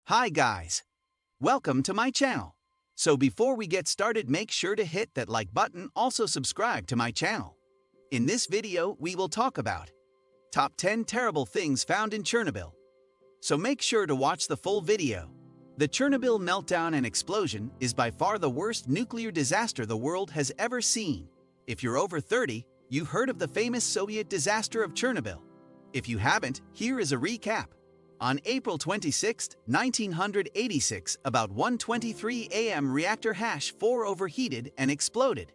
Hi guys! Welcome to my channel. So before we get started, make sure to hit that like button, also subscribe to my channel. In this video, we will talk about Top 10 Terrible Things Found in Chernobyl. So make sure to watch the full video. The Chernobyl meltdown and explosion is by far the worst nuclear disaster the world has ever seen. If you're over 30, you've heard of the famous Soviet disaster of Chernobyl. If you haven't, here is a recap. On April 26, 1986, about 1:23 a.m. reactor #4 overheated and exploded.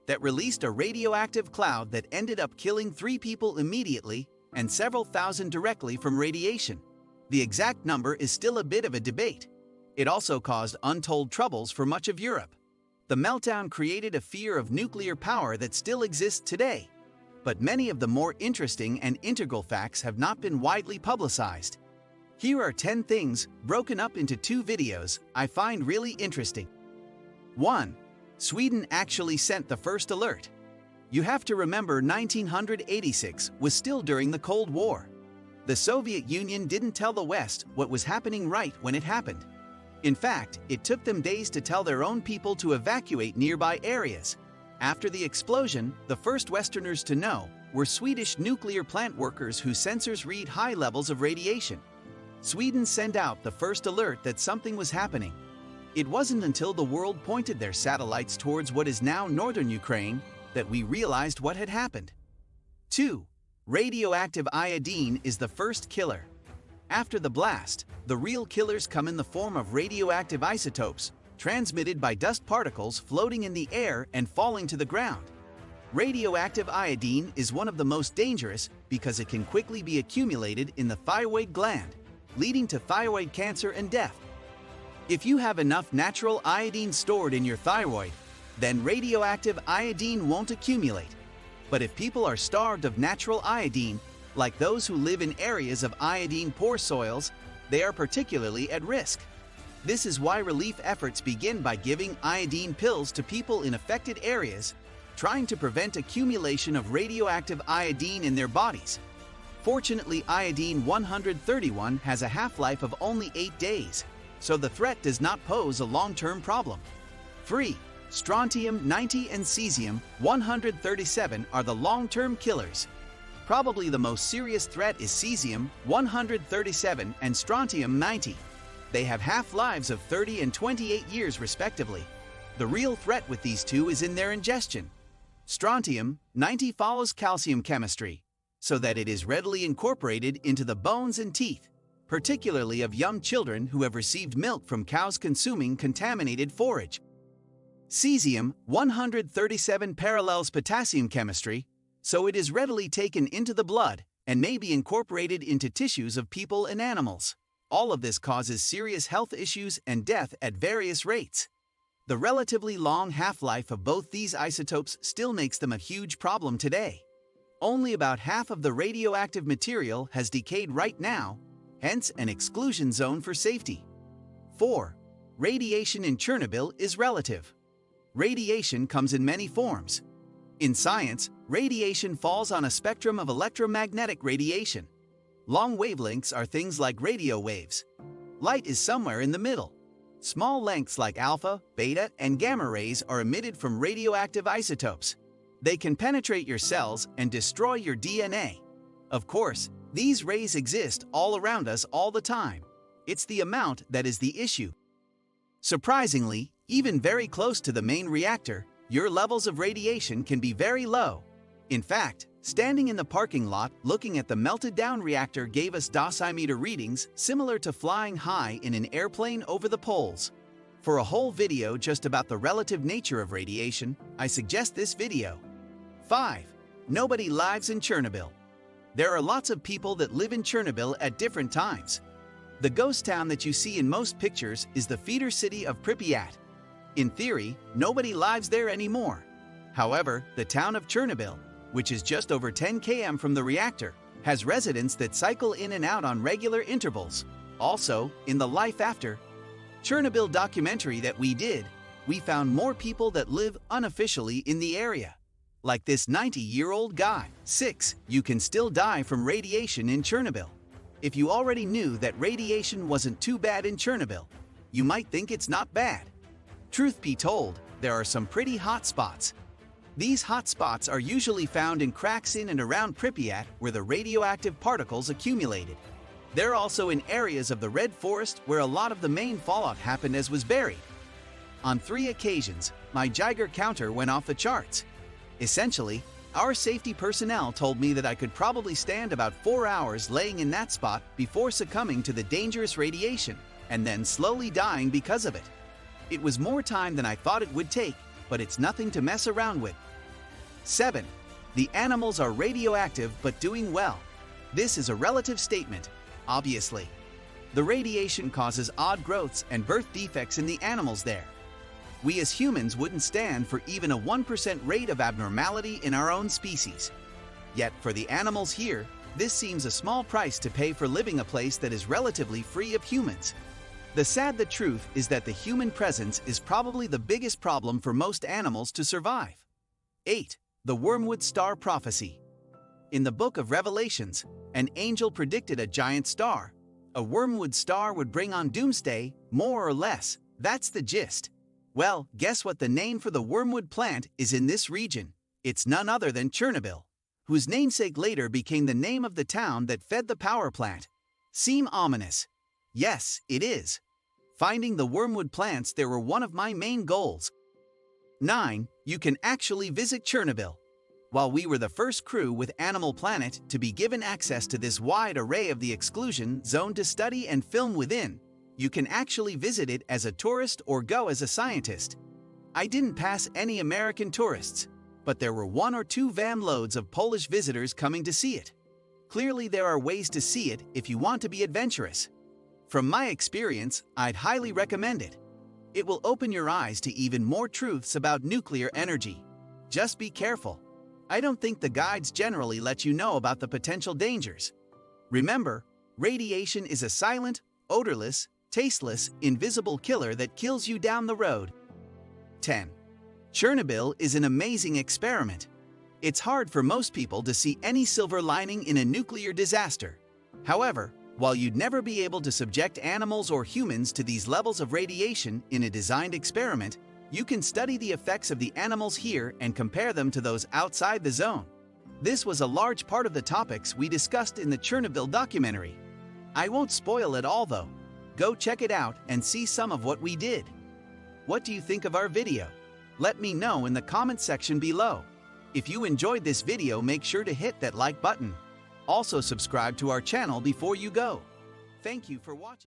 That released a radioactive cloud that ended up killing 3 people immediately and several thousand directly from radiation. The exact number is still a bit of a debate. It also caused untold troubles for much of Europe. The meltdown created a fear of nuclear power that still exists today. But many of the more interesting and integral facts have not been widely publicized. Here are 10 things, broken up into 2 videos, I find really interesting. 1. Sweden actually sent the first alert. You have to remember 1986 was still during the Cold War. The Soviet Union didn't tell the West what was happening right when it happened. In fact, it took them days to tell their own people to evacuate nearby areas. After the explosion, the first Westerners to know were Swedish nuclear plant workers whose sensors read high levels of radiation. Sweden sent out the first alert that something was happening. It wasn't until the world pointed their satellites towards what is now northern Ukraine that we realized what had happened. 2. Radioactive iodine is the first killer. After the blast, the real killers come in the form of radioactive isotopes, transmitted by dust particles floating in the air and falling to the ground. Radioactive iodine is one of the most dangerous because it can quickly be accumulated in the thyroid gland, leading to thyroid cancer and death. If you have enough natural iodine stored in your thyroid, then radioactive iodine won't accumulate. But if people are starved of natural iodine, like those who live in areas of iodine-poor soils, they are particularly at risk. This is why relief efforts begin by giving iodine pills to people in affected areas, trying to prevent accumulation of radioactive iodine in their bodies. Fortunately, iodine-131 has a half-life of only 8 days, so the threat does not pose a long-term problem. 3. Strontium-90 and cesium-137 are the long-term killers. Probably the most serious threat is cesium-137 and strontium-90. They have half-lives of 30 and 28 years respectively. The real threat with these two is in their ingestion. Strontium-90 follows calcium chemistry, so that it is readily incorporated into the bones and teeth, particularly of young children who have received milk from cows consuming contaminated forage. Cesium-137 parallels potassium chemistry, so it is readily taken into the blood and may be incorporated into tissues of people and animals. All of this causes serious health issues and death at various rates. The relatively long half-life of both these isotopes still makes them a huge problem today. Only about half of the radioactive material has decayed right now, hence an exclusion zone for safety. 4. Radiation in Chernobyl is relative. Radiation comes in many forms. In science, radiation falls on a spectrum of electromagnetic radiation. Long wavelengths are things like radio waves. Light is somewhere in the middle. Small lengths like alpha, beta, and gamma rays are emitted from radioactive isotopes. They can penetrate your cells and destroy your DNA. Of course, these rays exist all around us all the time. It's the amount that is the issue. Surprisingly, even very close to the main reactor, your levels of radiation can be very low. In fact, standing in the parking lot looking at the melted-down reactor gave us dosimeter readings similar to flying high in an airplane over the poles. For a whole video just about the relative nature of radiation, I suggest this video. 5. Nobody lives in Chernobyl. There are lots of people that live in Chernobyl at different times. The ghost town that you see in most pictures is the feeder city of Pripyat. In theory, nobody lives there anymore. However, the town of Chernobyl, which is just over 10 km from the reactor, has residents that cycle in and out on regular intervals. Also, in the Life After Chernobyl documentary that we did, we found more people that live unofficially in the area. Like this 90-year-old guy. 6. You can still die from radiation in Chernobyl. If you already knew that radiation wasn't too bad in Chernobyl, you might think it's not bad. Truth be told, there are some pretty hot spots. These hot spots are usually found in cracks in and around Pripyat where the radioactive particles accumulated. They're also in areas of the Red Forest where a lot of the main fallout happened as was buried. On 3 occasions, my Geiger counter went off the charts. Essentially, our safety personnel told me that I could probably stand about 4 hours laying in that spot before succumbing to the dangerous radiation and then slowly dying because of it. It was more time than I thought it would take, but it's nothing to mess around with. 7. The animals are radioactive but doing well. This is a relative statement, obviously. The radiation causes odd growths and birth defects in the animals there. We as humans wouldn't stand for even a 1% rate of abnormality in our own species. Yet for the animals here, this seems a small price to pay for living a place that is relatively free of humans. The sad truth is that the human presence is probably the biggest problem for most animals to survive. 8. The Wormwood Star Prophecy. In the book of Revelations, an angel predicted a giant star. A wormwood star would bring on doomsday, more or less. That's the gist. Well, guess what the name for the wormwood plant is in this region? It's none other than Chernobyl, whose namesake later became the name of the town that fed the power plant. Seem ominous? Yes, it is. Finding the wormwood plants there were one of my main goals. 9. You can actually visit Chernobyl. While we were the first crew with Animal Planet to be given access to this wide array of the exclusion zone to study and film within, you can actually visit it as a tourist or go as a scientist. I didn't pass any American tourists, but there were 1 or 2 van loads of Polish visitors coming to see it. Clearly there are ways to see it if you want to be adventurous. From my experience, I'd highly recommend it. It will open your eyes to even more truths about nuclear energy. Just be careful. I don't think the guides generally let you know about the potential dangers. Remember, radiation is a silent, odorless, tasteless, invisible killer that kills you down the road. 10. Chernobyl is an amazing experiment. It's hard for most people to see any silver lining in a nuclear disaster. However, while you'd never be able to subject animals or humans to these levels of radiation in a designed experiment, you can study the effects of the animals here and compare them to those outside the zone. This was a large part of the topics we discussed in the Chernobyl documentary. I won't spoil it all though. Go check it out and see some of what we did. What do you think of our video? Let me know in the comment section below. If you enjoyed this video, make sure to hit that like button. Also subscribe to our channel before you go. Thank you for watching.